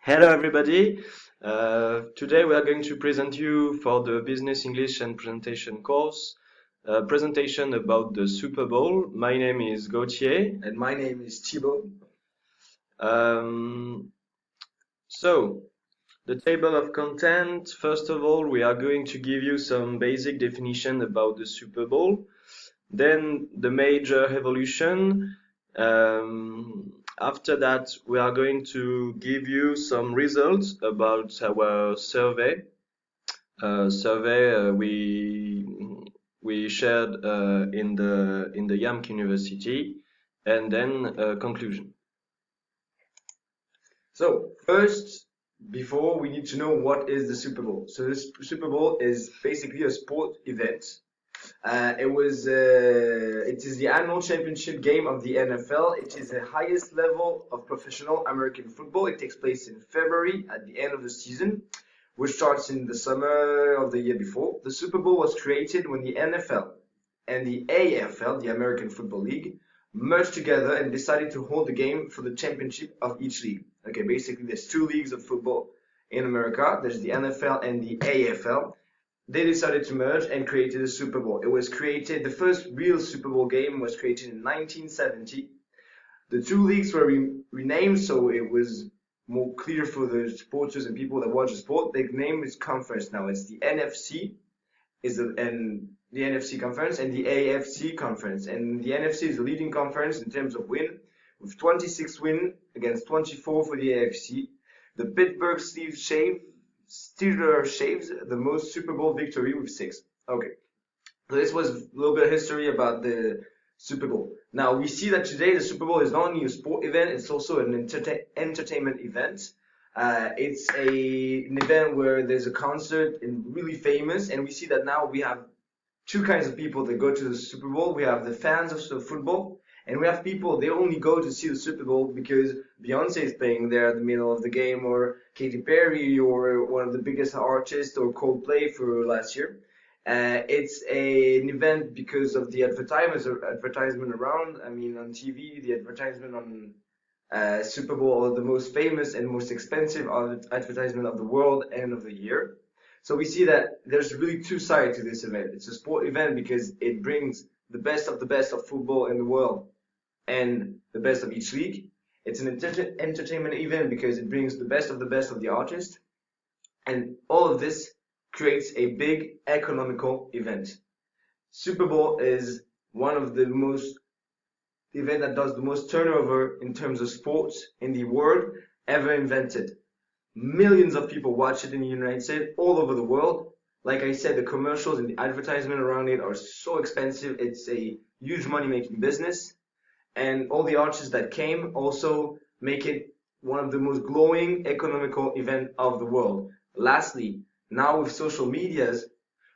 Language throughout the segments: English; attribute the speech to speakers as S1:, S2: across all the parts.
S1: Hello everybody. Today we are going to present you for the Business English and Presentation course a presentation about the Super Bowl. My name is Gauthier.
S2: And my name is Thibaut.
S1: Um, so, the table of content. First of all, we are going to give you some basic definition about the Super Bowl. Then the major evolution. After that, we are going to give you some results about our survey. We shared in the YAMK University, and then conclusion.
S2: So first, before we need to know what is the Super Bowl. So this Super Bowl is basically a sport event. It is the annual championship game of the NFL. It is the highest level of professional American football. It takes place in February at the end of the season, which starts in the summer of the year before. The Super Bowl was created when the NFL and the AFL, the American Football League, merged together and decided to hold the game for the championship of each league. Okay, basically there's two leagues of football in America. There's the NFL and the AFL. They decided to merge and created a Super Bowl. It was created, the first real Super Bowl game was created in 1970. The two leagues were renamed so it was more clear for the supporters and people that watch the sport. The name is conference now. It's the NFC and the NFC conference and the AFC conference. And the NFC is the leading conference in terms of win, with 26 wins against 24 for the AFC. The Pittsburgh Steelers shaves the most Super Bowl victory with 6. Okay, so this was a little bit of history about the Super Bowl. Now we see that today the Super Bowl is not only a sport event, it's also an entertainment event. It's an event where there's a concert and really famous, and we see that now we have two kinds of people that go to the Super Bowl. We have the fans of football, and we have people, they only go to see the Super Bowl because Beyonce is playing there at the middle of the game, or Katy Perry, or one of the biggest artists, or Coldplay for last year. It's an event because of the advertisement around. I mean, on TV, the advertisement on Super Bowl are the most famous and most expensive advertisement of the world and of the year. So we see that there's really two sides to this event. It's a sport event because it brings the best of football in the world and the best of each league. It's an entertainment event because it brings the best of the artists. And all of this creates a big economical event. Super Bowl is one of the event that does the most turnover in terms of sports in the world ever invented. Millions of people watch it in the United States, all over the world. Like I said, the commercials and the advertisement around it are so expensive. It's a huge money-making business. And all the artists that came also make it one of the most glowing economical event of the world. Lastly, now with social medias,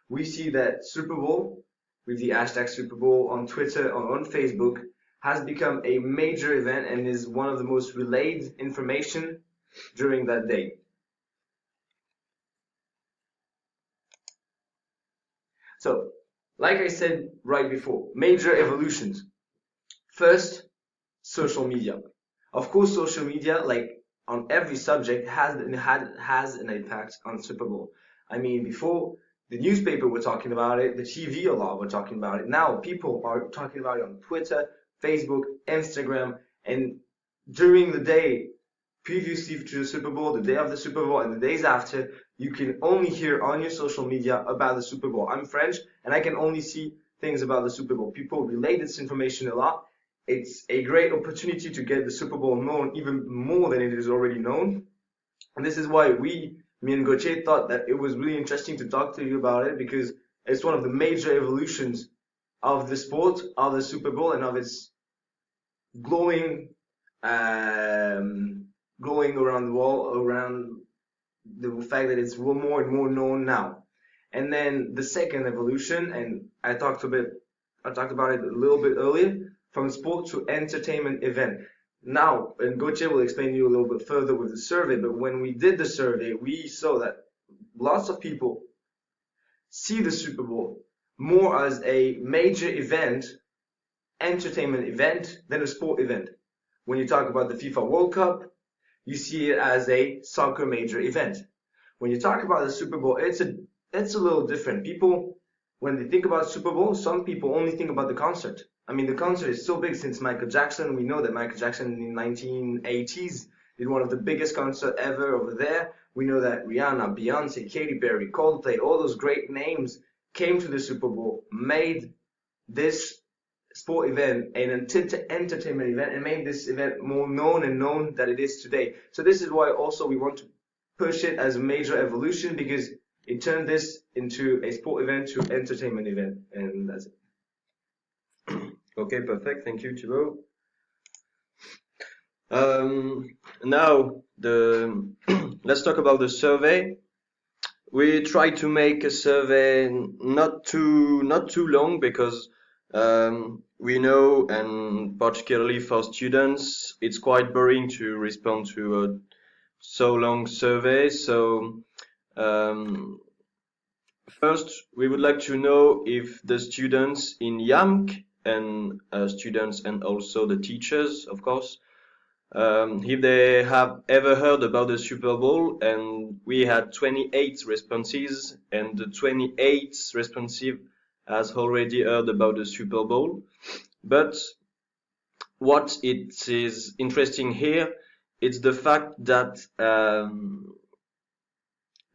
S2: we see that Super Bowl, with the hashtag Super Bowl on Twitter or on Facebook, has become a major event and is one of the most relayed information during that day. So, like I said right before, major evolutions. First, social media. Of course, social media, like on every subject, has an impact on Super Bowl. I mean, before the newspaper were talking about it, the TV a lot were talking about it. Now people are talking about it on Twitter, Facebook, Instagram, and during the day, previously to the Super Bowl, the day of the Super Bowl, and the days after, you can only hear on your social media about the Super Bowl. I'm French, and I can only see things about the Super Bowl. People relate this information a lot. It's a great opportunity to get the Super Bowl known even more than it is already known. And this is why me and Gauthier, thought that it was really interesting to talk to you about it because it's one of the major evolutions of the sport, of the Super Bowl, and of its glowing, glowing around the wall, around the fact that it's more and more known now. And then the second evolution, and I talked about it a little bit earlier, from sport to entertainment event. Now, and Gauthier will explain to you a little bit further with the survey, but when we did the survey, we saw that lots of people see the Super Bowl more as a major event, entertainment event, than a sport event. When you talk about the FIFA World Cup, you see it as a soccer major event. When you talk about the Super Bowl, it's a little different. People, when they think about Super Bowl, some people only think about the concert. I mean, the concert is so big since Michael Jackson. We know that Michael Jackson in the 1980s did one of the biggest concerts ever over there. We know that Rihanna, Beyonce, Katy Perry, Coldplay, all those great names came to the Super Bowl, made this sport event an entertainment event, and made this event more known than it is today. So this is why also we want to push it as a major evolution, because it turned this into a sport event to entertainment event, and that's it.
S1: Okay, perfect. Thank you, Thibaut. Now let's talk about the survey. We try to make a survey not too long, because we know, and particularly for students, it's quite boring to respond to a so long survey. So first, we would like to know if the students in YAMK and students and also the teachers, of course, if they have ever heard about the Super Bowl, and we had 28 responses, and the 28th responsive has already heard about the Super Bowl. But what it is interesting here, it's the fact that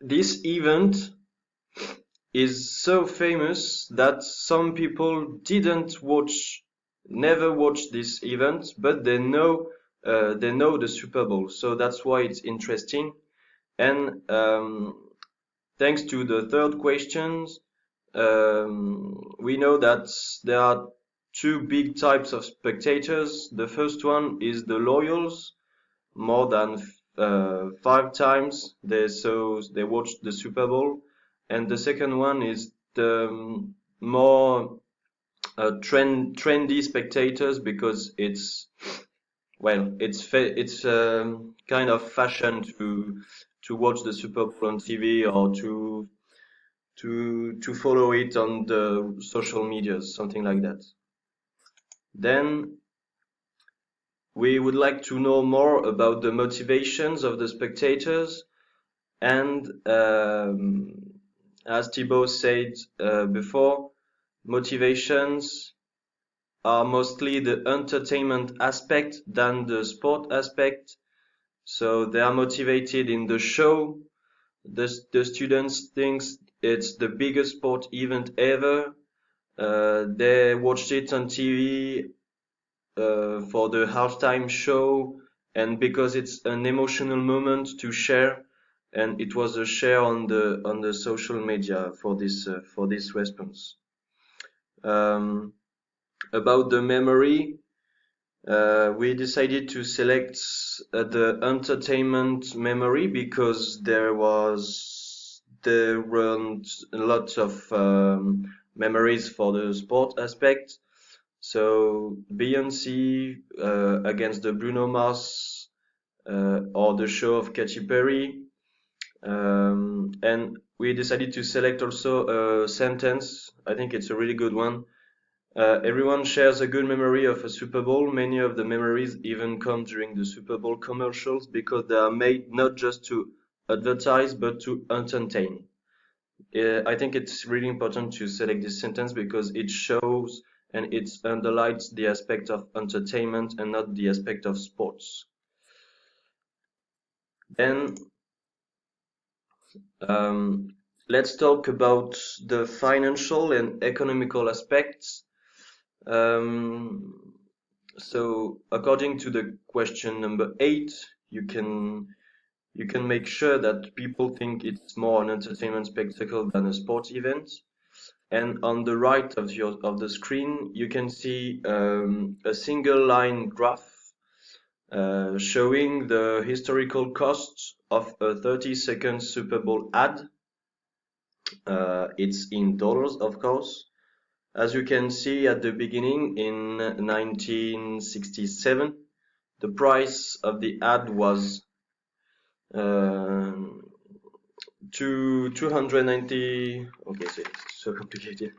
S1: this event is so famous that some people never watch this event, but they know the Super Bowl. So that's why it's interesting. And thanks to the third questions, we know that there are two big types of spectators. The first one is the loyals. More than 5 times they watched the Super Bowl. And the second one is the more trendy spectators, because it's kind of fashion to watch the Super Bowl on TV, or to follow it on the social medias, something like that. Then we would like to know more about the motivations of the spectators, and as Thibaut said before, motivations are mostly the entertainment aspect than the sport aspect. So they are motivated in the show. The students think it's the biggest sport event ever. They watched it on TV for the halftime show, and because it's an emotional moment to share, and it was a share on the social media for this response. About the memory, we decided to select the entertainment memory, because there weren't a lot of memories for the sport aspect. So Beyoncé against the Bruno Mars, or the show of Katy Perry, and we decided to select also a sentence. I think it's a really good one. Everyone shares a good memory of a Super Bowl. Many of the memories even come during the Super Bowl commercials, because they are made not just to advertise but to entertain. I think it's really important to select this sentence, because it shows and it underlines the aspect of entertainment and not the aspect of sports. Then let's talk about the financial and economical aspects. So according to the question number 8, you can make sure that people think it's more an entertainment spectacle than a sports event. And on the right of the screen, you can see a single line graph showing the historical costs of a 30-second Super Bowl ad. It's in dollars, of course. As you can see at the beginning, in 1967, the price of the ad was 290. Okay, so it's so complicated.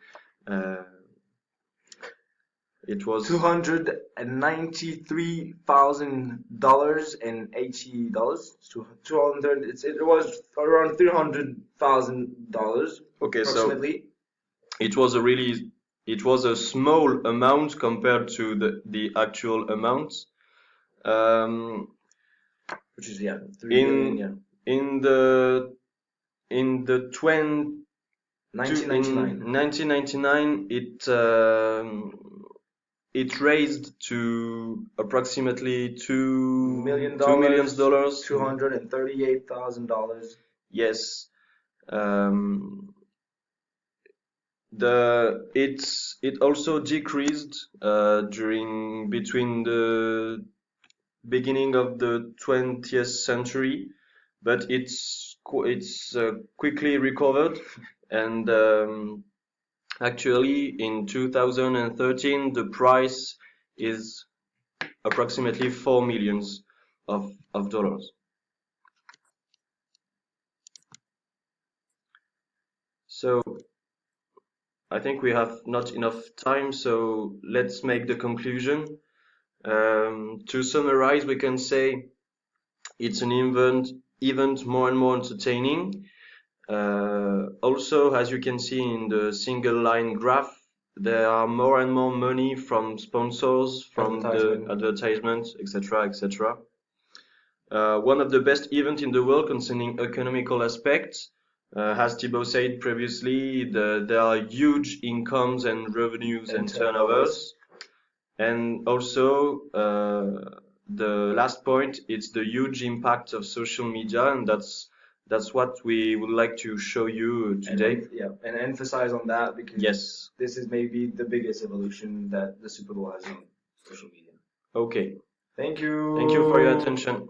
S1: It was
S2: $293,080. It was around $300,000
S1: okay. So
S2: approximately.
S1: it was a small amount compared to the actual amount.
S2: Which is 3 million,
S1: in the
S2: 1999.
S1: 1999, it raised to approximately $2 million.
S2: $238,000.
S1: Yes. It also decreased between the beginning of the 20th century, but it's quickly recovered, and actually in 2013 the price is approximately $4 million of dollars. So I think we have not enough time, so let's make the conclusion. To summarize, we can say it's an event more and more entertaining. Also, as you can see in the single line graph, there are more and more money from sponsors, from the advertisements, etc., etc. One of the best events in the world concerning economical aspects. As Thibaut said previously, there are huge incomes and revenues and turnovers. And also, the last point, it's the huge impact of social media, and that's what we would like to show you today.
S2: And emphasize on that, because
S1: yes,
S2: this is maybe the biggest evolution that the Super Bowl has on social media.
S1: Okay.
S2: Thank you.
S1: Thank you for your attention.